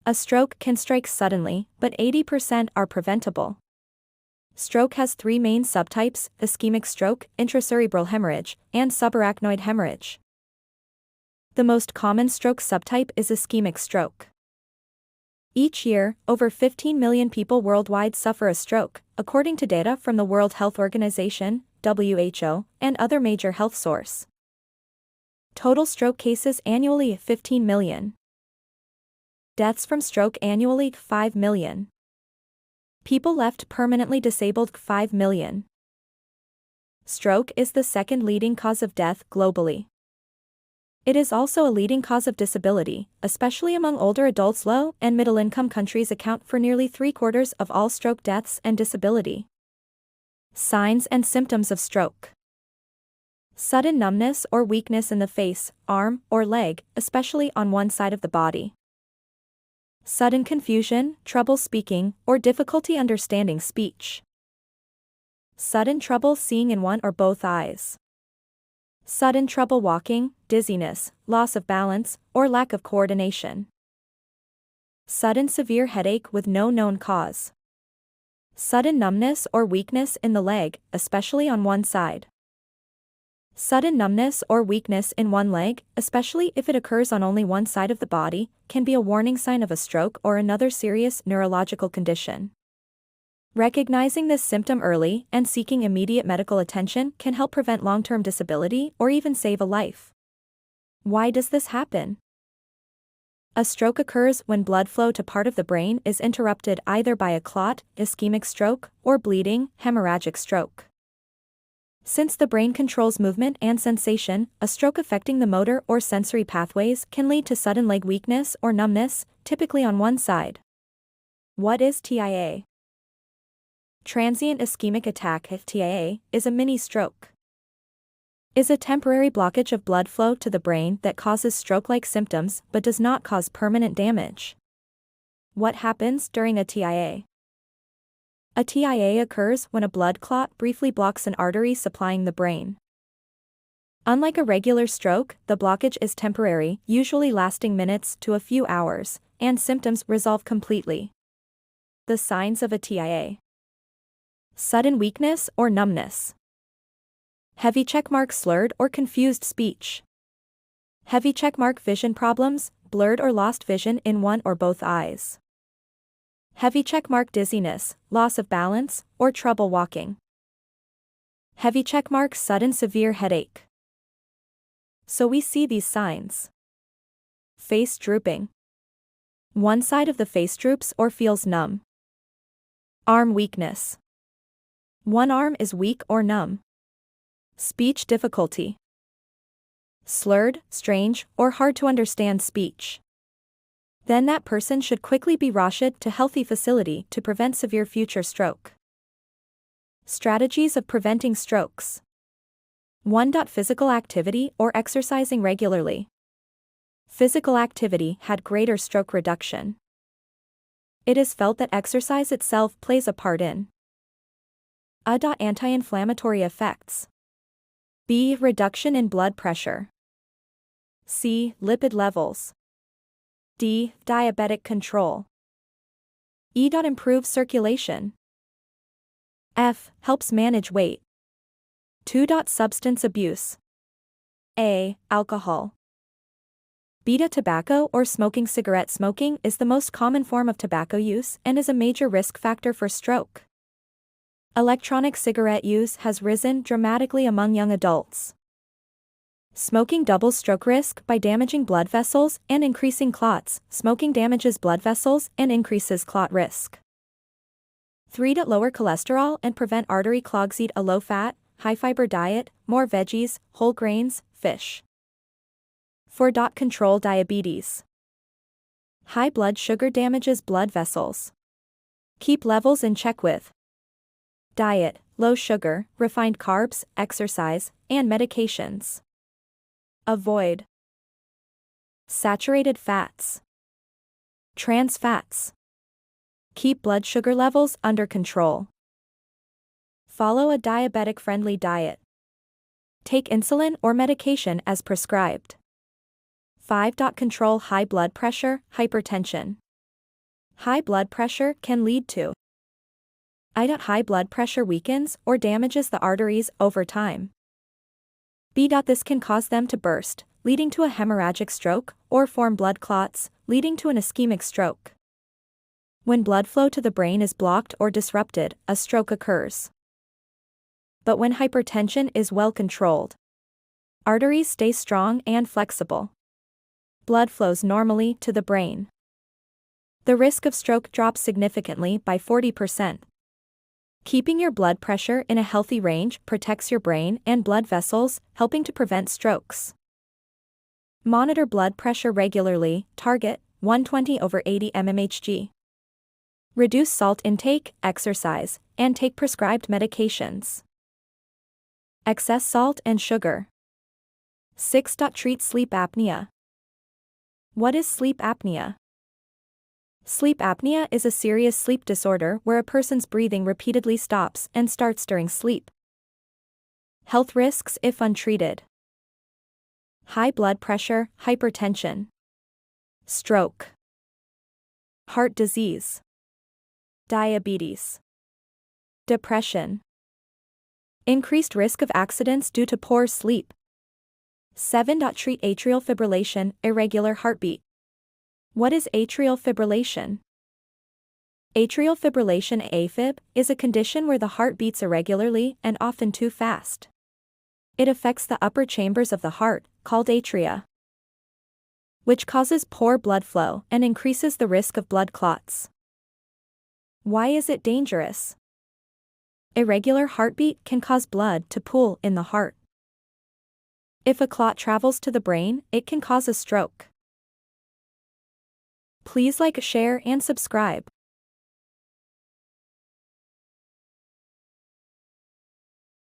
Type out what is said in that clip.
A stroke can strike suddenly, but 80% are preventable. Stroke has three main subtypes: ischemic stroke, intracerebral hemorrhage, and subarachnoid hemorrhage. The most common stroke subtype is ischemic stroke. Each year, over 15 million people worldwide suffer a stroke, according to data from the World Health Organization, WHO, and other major health sources. Total stroke cases annually 15 million. Deaths from stroke annually 5 million. People left permanently disabled 5 million. Stroke is the second leading cause of death globally. It is also a leading cause of disability, especially among older adults. Low- and middle-income countries account for nearly 3/4 of all stroke deaths and disability. Signs and symptoms of stroke. Sudden numbness or weakness in the face, arm, or leg, especially on one side of the body. Sudden confusion, trouble speaking, or difficulty understanding speech. Sudden trouble seeing in one or both eyes. Sudden trouble walking, dizziness, loss of balance, or lack of coordination. Sudden severe headache with no known cause. Sudden numbness or weakness in the leg, especially on one side. Sudden numbness or weakness in one leg, especially if it occurs on only one side of the body, can be a warning sign of a stroke or another serious neurological condition. Recognizing this symptom early and seeking immediate medical attention can help prevent long-term disability or even save a life. Why does this happen? A stroke occurs when blood flow to part of the brain is interrupted either by a clot, ischemic stroke, or bleeding, hemorrhagic stroke. Since the brain controls movement and sensation, a stroke affecting the motor or sensory pathways can lead to sudden leg weakness or numbness, typically on one side. What is TIA? Transient ischemic attack (TIA) is a mini-stroke. Is a temporary blockage of blood flow to the brain that causes stroke-like symptoms but does not cause permanent damage. What happens during a TIA? A TIA occurs when a blood clot briefly blocks an artery supplying the brain. Unlike a regular stroke, the blockage is temporary, usually lasting minutes to a few hours, and symptoms resolve completely. The signs of a TIA. Sudden weakness or numbness. Heavy checkmark slurred or confused speech. Heavy checkmark vision problems, blurred or lost vision in one or both eyes. Heavy checkmark dizziness, loss of balance, or trouble walking. Heavy checkmark sudden severe headache. So we see these signs. Face drooping. One side of the face droops or feels numb. Arm weakness. One arm is weak or numb. Speech difficulty. Slurred, strange, or hard to understand speech. Then that person should quickly be rushed to healthy facility to prevent severe future stroke. Strategies of preventing strokes. 1. Physical activity or exercising regularly. Physical activity had greater stroke reduction. It is felt that exercise itself plays a part in A. Anti-inflammatory effects. B. Reduction in blood pressure. C. Lipid levels. D. Diabetic control. E. Improve circulation. F. Helps manage weight. 2. Substance abuse. A. Alcohol. B. Tobacco or smoking. Cigarette smoking is the most common form of tobacco use and is a major risk factor for stroke. Electronic cigarette use has risen dramatically among young adults. Smoking doubles stroke risk by damaging blood vessels and increasing clots. Smoking damages blood vessels and increases clot risk. 3. Lower cholesterol and prevent artery clogs. Eat a low-fat, high-fiber diet, more veggies, whole grains, fish. 4. Control diabetes. High blood sugar damages blood vessels. Keep levels in check with diet, low sugar, refined carbs, exercise, and medications. Avoid saturated fats, trans fats. Keep blood sugar levels under control. Follow a diabetic-friendly diet. Take insulin or medication as prescribed. 5. Control high blood pressure, hypertension. High blood pressure can lead to I. High blood pressure weakens or damages the arteries over time. B. This can cause them to burst, leading to a hemorrhagic stroke, or form blood clots, leading to an ischemic stroke. When blood flow to the brain is blocked or disrupted, a stroke occurs. But when hypertension is well controlled, arteries stay strong and flexible. Blood flows normally to the brain. The risk of stroke drops significantly by 40%. Keeping your blood pressure in a healthy range protects your brain and blood vessels, helping to prevent strokes. Monitor blood pressure regularly, target 120/80 mmHg. Reduce salt intake, exercise, and take prescribed medications. Excess salt and sugar. 6. Treat sleep apnea. What is sleep apnea? Sleep apnea is a serious sleep disorder where a person's breathing repeatedly stops and starts during sleep. Health risks if untreated: high blood pressure, hypertension, stroke, heart disease, diabetes, depression, increased risk of accidents due to poor sleep. 7. Treat atrial fibrillation, irregular heartbeat. What is atrial fibrillation? Atrial fibrillation (AFib) is a condition where the heart beats irregularly and often too fast. It affects the upper chambers of the heart, called atria, which causes poor blood flow and increases the risk of blood clots. Why is it dangerous? Irregular heartbeat can cause blood to pool in the heart. If a clot travels to the brain, it can cause a stroke. Please like, share, and subscribe.